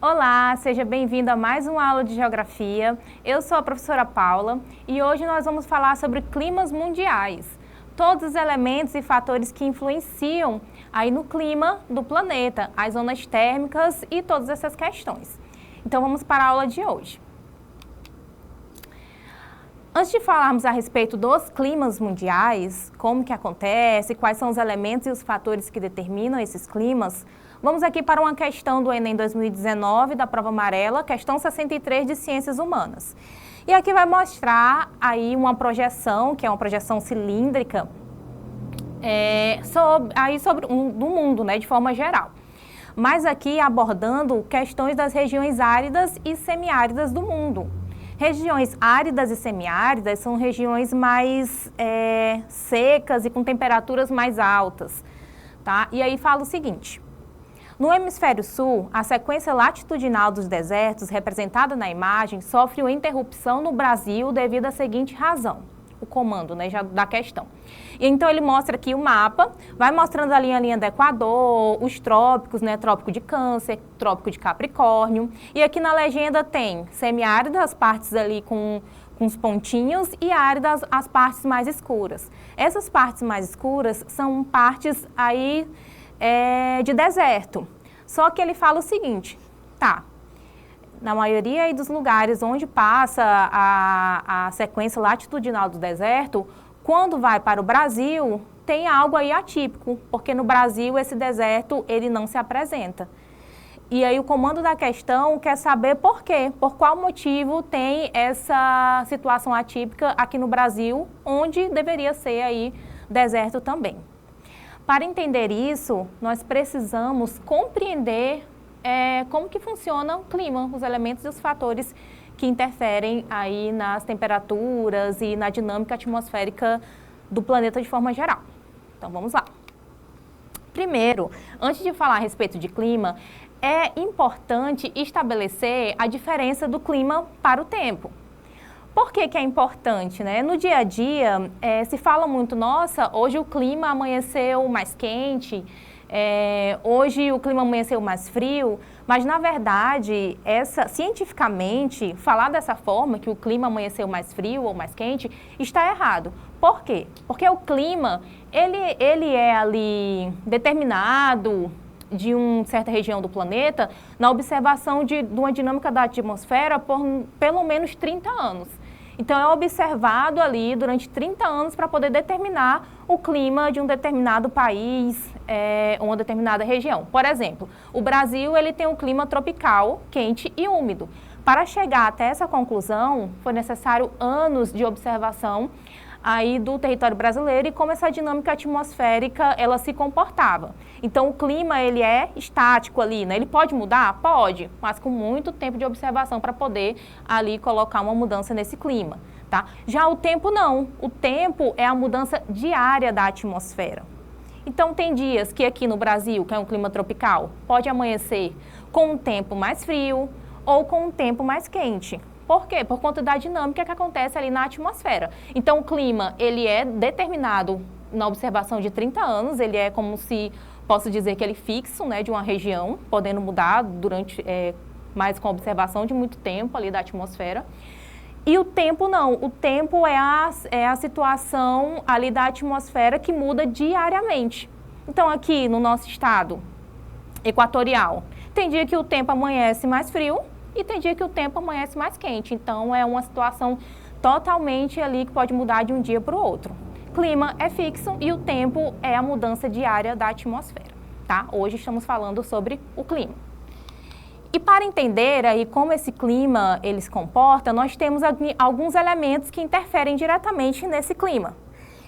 Olá, seja bem-vindo a mais uma aula de Geografia. Eu sou a professora Paula e hoje nós vamos falar sobre climas mundiais. Todos os elementos e fatores que influenciam aí no clima do planeta, as zonas térmicas e todas essas questões. Então vamos para a aula de hoje. Antes de falarmos a respeito dos climas mundiais, como que acontece, quais são os elementos e os fatores que determinam esses climas, vamos aqui para uma questão do Enem 2019, da prova amarela, questão 63 de Ciências Humanas. E aqui vai mostrar aí uma projeção, que é uma projeção cilíndrica, do mundo, né, de forma geral. Mas aqui abordando questões das regiões áridas e semiáridas do mundo. Regiões áridas e semiáridas são regiões mais secas e com temperaturas mais altas, tá? E aí fala o seguinte: no hemisfério sul, a sequência latitudinal dos desertos, representada na imagem, sofre uma interrupção no Brasil devido à seguinte razão. O comando, né, já da questão. E então ele mostra aqui o mapa, vai mostrando ali a linha do Equador, os trópicos, né, trópico de Câncer, trópico de Capricórnio. E aqui na legenda tem semiáridas, as partes ali com os pontinhos, e áridas, as partes mais escuras. Essas partes mais escuras são partes aí de deserto. Só que ele fala o seguinte, tá? Na maioria aí dos lugares onde passa a sequência latitudinal do deserto, quando vai para o Brasil, tem algo aí atípico, porque no Brasil esse deserto ele não se apresenta. E aí o comando da questão quer saber por quê, por qual motivo tem essa situação atípica aqui no Brasil, onde deveria ser aí deserto também. Para entender isso, nós precisamos compreender como que funciona o clima, os elementos e os fatores que interferem aí nas temperaturas e na dinâmica atmosférica do planeta de forma geral. Então vamos lá. Primeiro, antes de falar a respeito de clima, é importante estabelecer a diferença do clima para o tempo. Por que que é importante, né? No dia a dia, se fala muito, nossa, hoje o clima amanheceu mais quente, hoje o clima amanheceu mais frio, mas na verdade, cientificamente, falar dessa forma, que o clima amanheceu mais frio ou mais quente, está errado. Por quê? Porque o clima, ele é ali determinado de uma certa região do planeta na observação de uma dinâmica da atmosfera por pelo menos 30 anos. Então, é observado ali durante 30 anos para poder determinar o clima de um determinado país, uma determinada região. Por exemplo, o Brasil ele tem um clima tropical, quente e úmido. Para chegar até essa conclusão, foi necessário anos de observação aí do território brasileiro e como essa dinâmica atmosférica ela se comportava. Então, o clima ele é estático ali, né? Ele pode mudar? Pode, mas com muito tempo de observação para poder ali colocar uma mudança nesse clima, tá? Já o tempo não. O tempo é a mudança diária da atmosfera. Então, tem dias que aqui no Brasil, que é um clima tropical, pode amanhecer com um tempo mais frio ou com um tempo mais quente. Por quê? Por conta da dinâmica que acontece ali na atmosfera. Então, o clima, ele é determinado na observação de 30 anos, ele é como se, posso dizer que ele é fixo, né, de uma região, podendo mudar durante, mais com a observação de muito tempo ali da atmosfera. E o tempo não, o tempo é a situação ali da atmosfera que muda diariamente. Então, aqui no nosso estado equatorial, tem dia que o tempo amanhece mais frio, e tem dia que o tempo amanhece mais quente, então é uma situação totalmente ali que pode mudar de um dia para o outro. Clima é fixo e o tempo é a mudança diária da atmosfera, tá? Hoje estamos falando sobre o clima. E para entender aí como esse clima ele se comporta, nós temos alguns elementos que interferem diretamente nesse clima.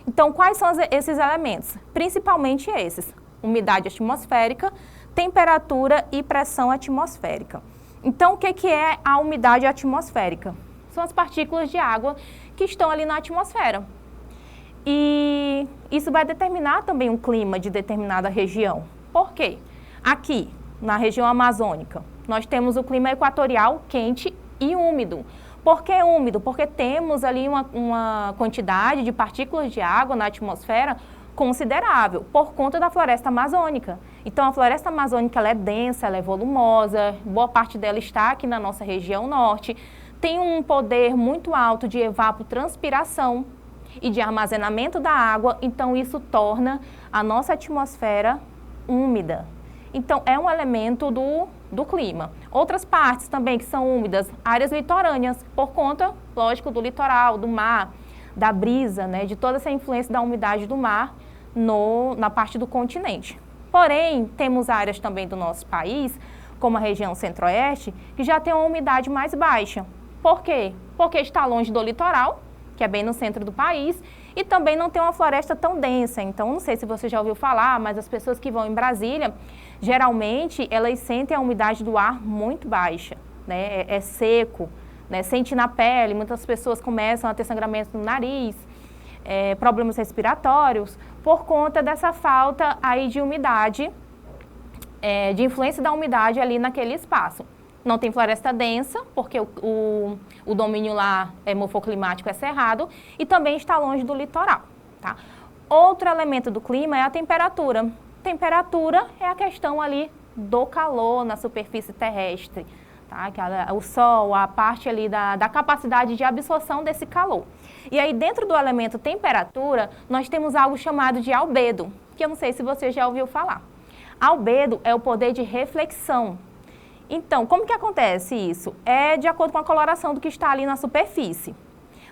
Então, quais são esses elementos? Principalmente esses: umidade atmosférica, temperatura e pressão atmosférica. Então, o que é a umidade atmosférica? São as partículas de água que estão ali na atmosfera. E isso vai determinar também o clima de determinada região. Por quê? Aqui, na região amazônica, nós temos o clima equatorial quente e úmido. Por que úmido? Porque temos ali uma quantidade de partículas de água na atmosfera considerável, por conta da floresta amazônica. Então, a floresta amazônica ela é densa, ela é volumosa, boa parte dela está aqui na nossa região norte, tem um poder muito alto de evapotranspiração e de armazenamento da água, então isso torna a nossa atmosfera úmida. Então, é um elemento do clima. Outras partes também que são úmidas, áreas litorâneas, por conta, lógico, do litoral, do mar, da brisa, né, de toda essa influência da umidade do mar na parte do continente. Porém, temos áreas também do nosso país, como a região centro-oeste, que já tem uma umidade mais baixa. Por quê? Porque está longe do litoral, que é bem no centro do país, e também não tem uma floresta tão densa. Então, não sei se você já ouviu falar, mas as pessoas que vão em Brasília, geralmente, elas sentem a umidade do ar muito baixa, né? É seco, né? Sente na pele, muitas pessoas começam a ter sangramento no nariz, problemas respiratórios, por conta dessa falta aí de umidade, de influência da umidade ali naquele espaço. Não tem floresta densa, porque o domínio lá morfoclimático é cerrado, e também está longe do litoral, tá? Outro elemento do clima é a temperatura. Temperatura é a questão ali do calor na superfície terrestre, tá? O sol, a parte ali da capacidade de absorção desse calor. E aí, dentro do elemento temperatura, nós temos algo chamado de albedo, que eu não sei se você já ouviu falar. Albedo é o poder de reflexão. Então, como que acontece isso? É de acordo com a coloração do que está ali na superfície.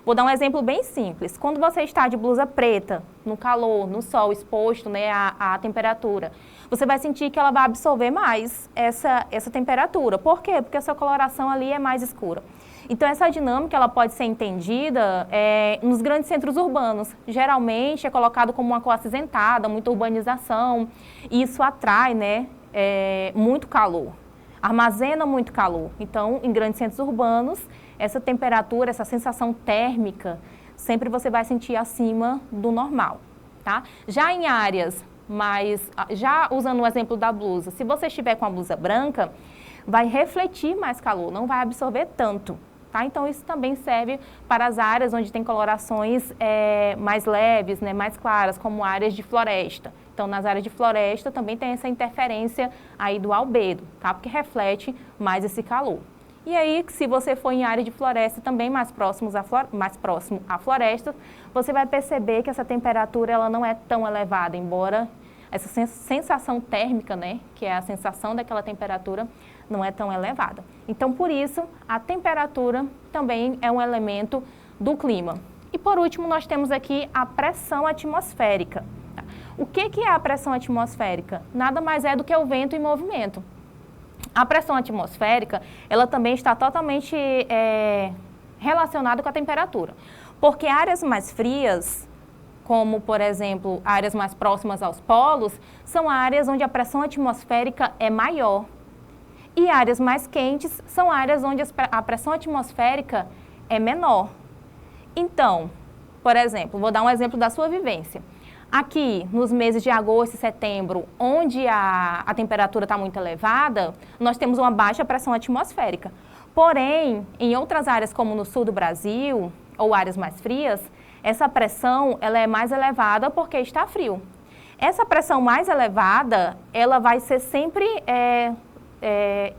Vou dar um exemplo bem simples. Quando você está de blusa preta, no calor, no sol, exposto, né, à temperatura, você vai sentir que ela vai absorver mais essa temperatura. Por quê? Porque a sua coloração ali é mais escura. Então, essa dinâmica ela pode ser entendida nos grandes centros urbanos. Geralmente é colocado como uma cor acinzentada, muita urbanização, e isso atrai, né, muito calor. Armazena muito calor. Então, em grandes centros urbanos, essa temperatura, essa sensação térmica, sempre você vai sentir acima do normal, tá? Já em áreas já usando o exemplo da blusa, se você estiver com a blusa branca, vai refletir mais calor, não vai absorver tanto, tá? Então, isso também serve para as áreas onde tem colorações mais leves, né, mais claras, como áreas de floresta. Então, nas áreas de floresta também tem essa interferência aí do albedo, tá? Porque reflete mais esse calor. E aí, se você for em área de floresta também mais próximo à floresta, você vai perceber que essa temperatura ela não é tão elevada, embora essa sensação térmica, né, que é a sensação daquela temperatura, não é tão elevada. Então, por isso, a temperatura também é um elemento do clima. E por último, nós temos aqui a pressão atmosférica. O que é a pressão atmosférica? Nada mais é do que o vento em movimento. A pressão atmosférica, ela também está totalmente relacionada com a temperatura. Porque áreas mais frias, como, por exemplo, áreas mais próximas aos polos, são áreas onde a pressão atmosférica é maior. E áreas mais quentes são áreas onde a pressão atmosférica é menor. Então, por exemplo, vou dar um exemplo da sua vivência. Aqui, nos meses de agosto e setembro, onde a temperatura está muito elevada, nós temos uma baixa pressão atmosférica. Porém, em outras áreas, como no sul do Brasil, ou áreas mais frias, essa pressão ela é mais elevada porque está frio. Essa pressão mais elevada, ela vai ser sempre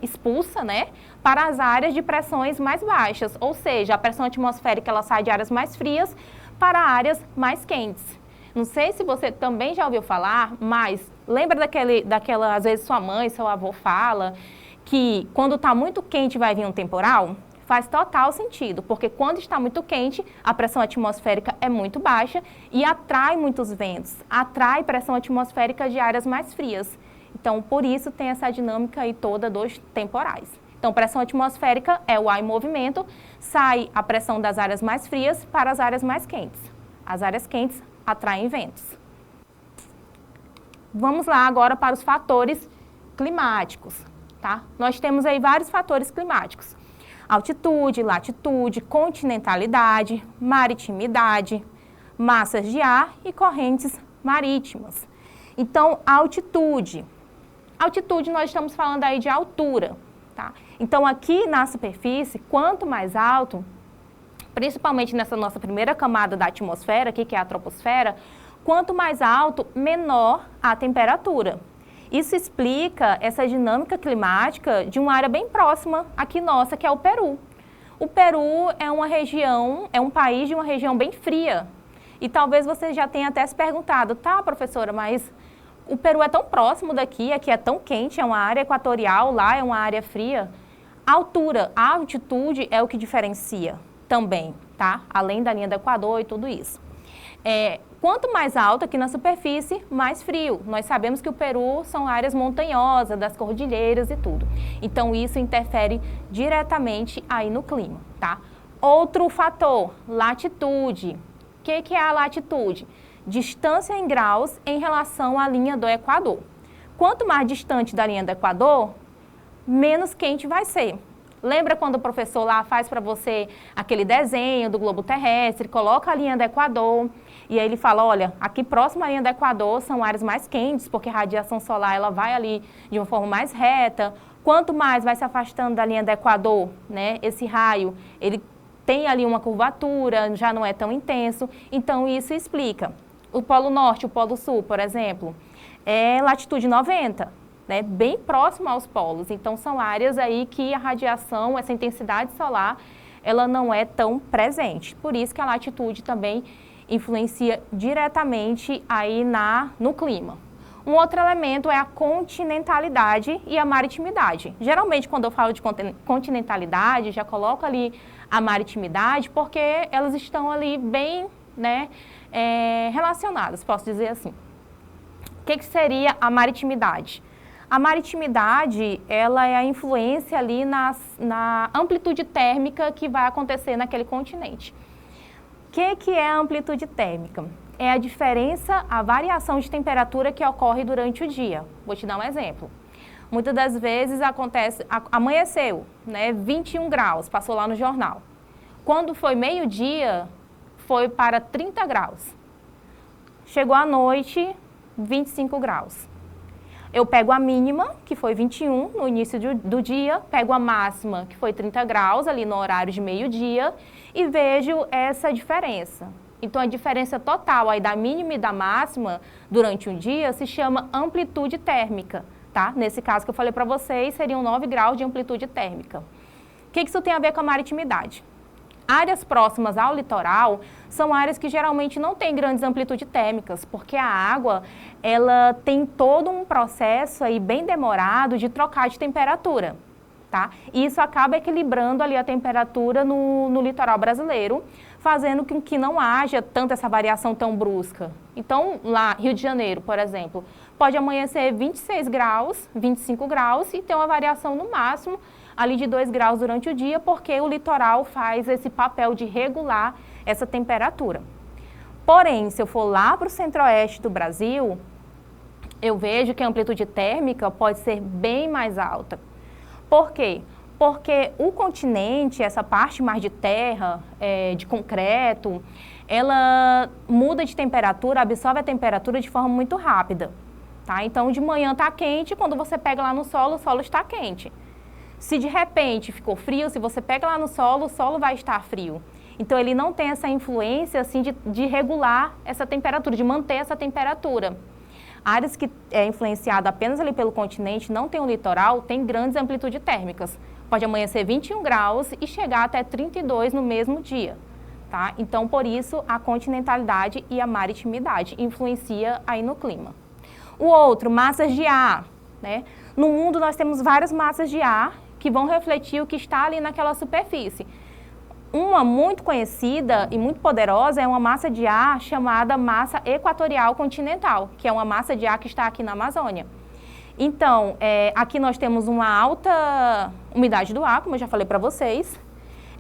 expulsa, né, para as áreas de pressões mais baixas. Ou seja, a pressão atmosférica ela sai de áreas mais frias para áreas mais quentes. Não sei se você também já ouviu falar, mas lembra daquela, às vezes sua mãe, seu avô fala, que quando está muito quente vai vir um temporal? Faz total sentido, porque quando está muito quente, a pressão atmosférica é muito baixa e atrai muitos ventos, atrai pressão atmosférica de áreas mais frias. Então, por isso tem essa dinâmica aí toda dos temporais. Então, pressão atmosférica é o ar em movimento, sai a pressão das áreas mais frias para as áreas mais quentes. As áreas quentes atraem ventos. Vamos lá agora para os fatores climáticos, tá? Nós temos aí vários fatores climáticos. Altitude, latitude, continentalidade, maritimidade, massas de ar e correntes marítimas. Então, altitude. Altitude, nós estamos falando aí de altura, tá? Então, aqui na superfície, quanto mais alto, principalmente nessa nossa primeira camada da atmosfera, aqui, que é a troposfera, quanto mais alto, menor a temperatura. Isso explica essa dinâmica climática de uma área bem próxima aqui nossa, que é o Peru. O Peru é uma região, é um país de uma região bem fria. E talvez você já tenha até se perguntado, tá, professora, mas o Peru é tão próximo daqui, aqui é tão quente, é uma área equatorial, lá é uma área fria. A altura, a altitude é o que diferencia também, tá? Além da linha do Equador e tudo isso. Quanto mais alto aqui na superfície, mais frio. Nós sabemos que o Peru são áreas montanhosas, das cordilheiras e tudo. Então, isso interfere diretamente aí no clima, tá? Outro fator, latitude. O que é a latitude? Distância em graus em relação à linha do Equador. Quanto mais distante da linha do Equador, menos quente vai ser. Lembra quando o professor lá faz para você aquele desenho do globo terrestre, coloca a linha do Equador e aí ele fala, olha, aqui próximo à linha do Equador são áreas mais quentes, porque a radiação solar ela vai ali de uma forma mais reta. Quanto mais vai se afastando da linha do Equador, né, esse raio, ele tem ali uma curvatura, já não é tão intenso, então isso explica. O Polo Norte, o Polo Sul, por exemplo, é latitude 90, né, bem próximo aos polos. Então, são áreas aí que a radiação, essa intensidade solar, ela não é tão presente. Por isso que a latitude também influencia diretamente aí no clima. Um outro elemento é a continentalidade e a maritimidade. Geralmente, quando eu falo de continentalidade, já coloco ali a maritimidade, porque elas estão ali bem, né, relacionadas, posso dizer assim. O que seria a maritimidade? A maritimidade, ela é a influência ali na amplitude térmica que vai acontecer naquele continente. O que é a amplitude térmica? É a diferença, a variação de temperatura que ocorre durante o dia. Vou te dar um exemplo. Muitas das vezes acontece, amanheceu, né, 21 graus, passou lá no jornal. Quando foi meio-dia, foi para 30 graus. Chegou à noite, 25 graus. Eu pego a mínima, que foi 21 no início do dia, pego a máxima, que foi 30 graus, ali no horário de meio-dia, e vejo essa diferença. Então, a diferença total aí da mínima e da máxima durante um dia se chama amplitude térmica, tá? Nesse caso que eu falei para vocês, seriam 9 graus de amplitude térmica. O que isso tem a ver com a maritimidade? Áreas próximas ao litoral são áreas que geralmente não têm grandes amplitudes térmicas, porque a água ela tem todo um processo aí bem demorado de trocar de temperatura, tá? E isso acaba equilibrando ali a temperatura no litoral brasileiro, fazendo com que não haja tanta essa variação tão brusca. Então, lá, Rio de Janeiro, por exemplo, pode amanhecer 26 graus, 25 graus e ter uma variação no máximo ali de 2 graus durante o dia, porque o litoral faz esse papel de regular essa temperatura. Porém, se eu for lá para o centro-oeste do Brasil, eu vejo que a amplitude térmica pode ser bem mais alta. Por quê? Porque o continente, essa parte mais de terra, de concreto, ela muda de temperatura, absorve a temperatura de forma muito rápida, tá? Então, de manhã está quente, quando você pega lá no solo, o solo está quente. Se de repente ficou frio, se você pega lá no solo, o solo vai estar frio. Então, ele não tem essa influência assim, de regular essa temperatura, de manter essa temperatura. Áreas que é influenciada apenas ali pelo continente, não tem um litoral, tem grandes amplitudes térmicas. Pode amanhecer 21 graus e chegar até 32 no mesmo dia, tá? Então, por isso, a continentalidade e a maritimidade influencia aí no clima. O outro, massas de ar, né? No mundo, nós temos várias massas de ar que vão refletir o que está ali naquela superfície. Uma muito conhecida e muito poderosa é uma massa de ar chamada massa equatorial continental, que é uma massa de ar que está aqui na Amazônia. Então, aqui nós temos uma alta umidade do ar, como eu já falei para vocês.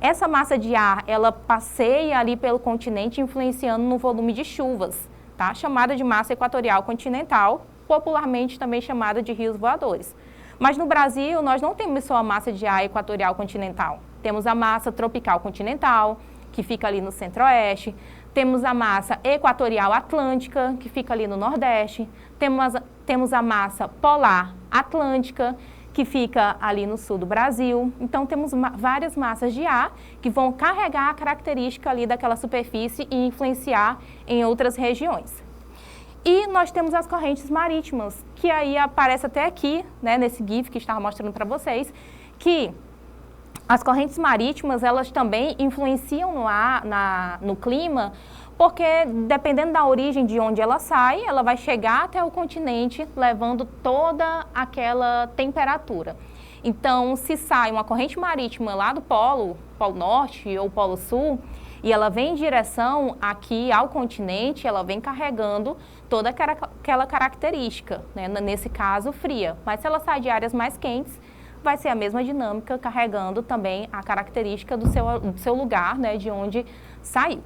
Essa massa de ar, ela passeia ali pelo continente, influenciando no volume de chuvas, tá? Chamada de massa equatorial continental, popularmente também chamada de rios voadores. Mas no Brasil, nós não temos só a massa de ar equatorial continental. Temos a massa tropical continental, que fica ali no centro-oeste. Temos a massa equatorial atlântica, que fica ali no nordeste. Temos a massa polar atlântica, que fica ali no sul do Brasil. Então, temos várias massas de ar que vão carregar a característica ali daquela superfície e influenciar em outras regiões. E nós temos as correntes marítimas, que aí aparece até aqui, né, nesse GIF que estava mostrando para vocês, que as correntes marítimas, elas também influenciam no ar, no clima, porque dependendo da origem de onde ela sai, ela vai chegar até o continente, levando toda aquela temperatura. Então, se sai uma corrente marítima lá do Polo Norte ou Polo Sul, e ela vem em direção aqui ao continente, ela vem carregando toda aquela característica, né? Nesse caso, fria. Mas se ela sai de áreas mais quentes, vai ser a mesma dinâmica, carregando também a característica do seu lugar, né? De onde saiu.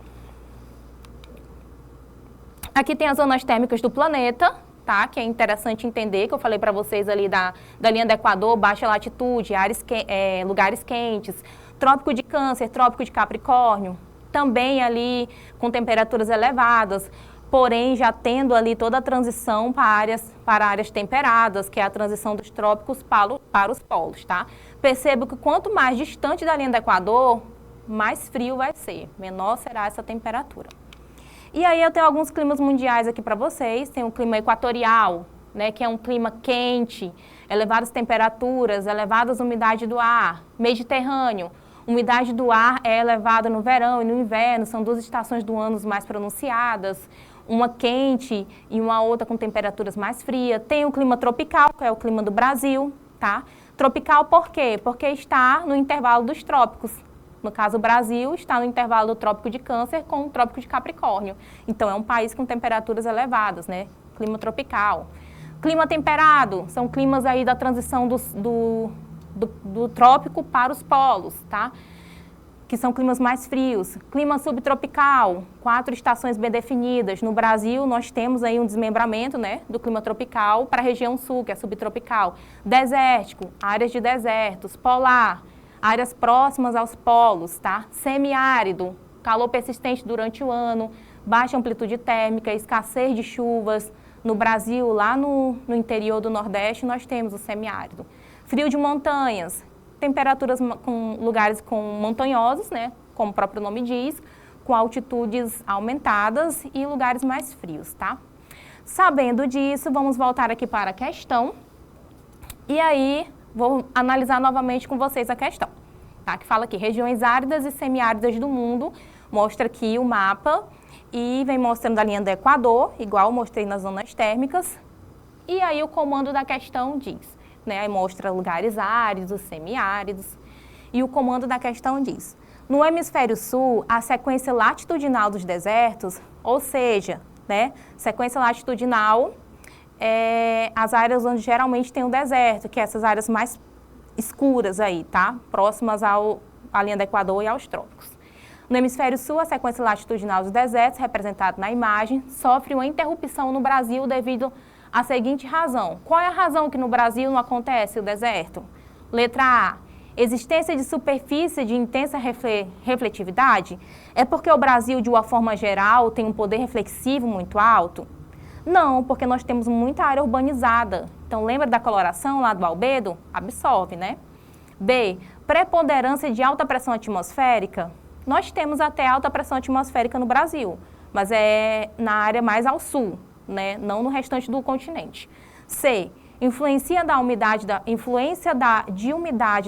Aqui tem as zonas térmicas do planeta, tá? Que é interessante entender, que eu falei para vocês ali da linha do Equador, baixa latitude, lugares quentes, Trópico de Câncer, Trópico de Capricórnio, também ali com temperaturas elevadas, porém já tendo ali toda a transição para áreas temperadas, que é a transição dos trópicos para os polos, tá? Percebo que quanto mais distante da linha do Equador, mais frio vai ser, menor será essa temperatura. E aí eu tenho alguns climas mundiais aqui para vocês. Tem o clima equatorial, né, que é um clima quente, elevadas temperaturas, elevadas umidade do ar. Mediterrâneo, umidade do ar é elevada no verão e no inverno, são duas estações do ano mais pronunciadas, uma quente e uma outra com temperaturas mais frias. Tem o clima tropical, que é o clima do Brasil, tá? Tropical por quê? Porque está no intervalo dos trópicos. No caso, o Brasil está no intervalo do Trópico de Câncer com o Trópico de Capricórnio. Então, é um país com temperaturas elevadas, né? Clima tropical. Clima temperado, são climas aí da transição do trópico para os polos, tá? Que são climas mais frios. Clima subtropical, 4 estações bem definidas. No Brasil, nós temos aí um desmembramento, né, do clima tropical para a região sul, que é subtropical. Desértico, áreas de desertos. Polar, áreas próximas aos polos, tá? Semiárido, calor persistente durante o ano, baixa amplitude térmica, escassez de chuvas. No Brasil, lá no interior do Nordeste, nós temos o semiárido. Frio de montanhas, temperaturas com lugares montanhosos, né? Como o próprio nome diz, com altitudes aumentadas e lugares mais frios, tá? Sabendo disso, vamos voltar aqui para a questão. E aí, vou analisar novamente com vocês a questão, tá? Que fala aqui, regiões áridas e semiáridas do mundo. Mostra aqui o mapa e vem mostrando a linha do Equador, igual eu mostrei nas zonas térmicas. E aí o comando da questão diz, né? Aí mostra lugares áridos, semiáridos. E o comando da questão diz, no hemisfério sul, a sequência latitudinal dos desertos, ou seja, né? Sequência latitudinal as áreas onde geralmente tem o deserto, que é essas áreas mais escuras aí, tá? Próximas à linha do Equador e aos trópicos. No hemisfério sul, a sequência latitudinal dos desertos, representada na imagem, sofre uma interrupção no Brasil devido à seguinte razão. Qual é a razão que no Brasil não acontece o deserto? Letra A. Existência de superfície de intensa refletividade? É porque o Brasil, de uma forma geral, tem um poder reflexivo muito alto? Não, porque nós temos muita área urbanizada. Então, lembra da coloração lá do albedo? Absorve, né? B. Preponderância de alta pressão atmosférica? Nós temos até alta pressão atmosférica no Brasil, mas é na área mais ao sul, né? Não no restante do continente. C. Influência da umidade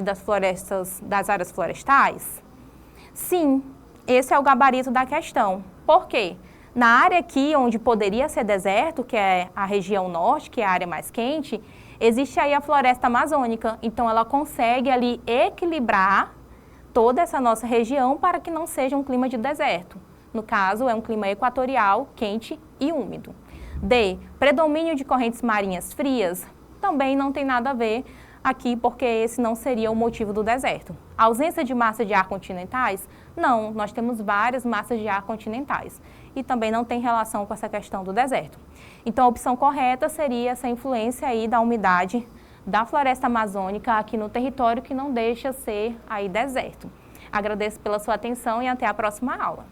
das florestas, das áreas florestais? Sim, esse é o gabarito da questão. Por quê? Na área aqui, onde poderia ser deserto, que é a região norte, que é a área mais quente, existe aí a floresta amazônica. Então, ela consegue ali equilibrar toda essa nossa região para que não seja um clima de deserto. No caso, é um clima equatorial, quente e úmido. D. Predomínio de correntes marinhas frias? Também não tem nada a ver aqui, porque esse não seria o motivo do deserto. Ausência de massas de ar continentais? Não, nós temos várias massas de ar continentais. E também não tem relação com essa questão do deserto. Então, a opção correta seria essa influência aí da umidade da floresta amazônica aqui no território, que não deixa ser aí deserto. Agradeço pela sua atenção e até a próxima aula.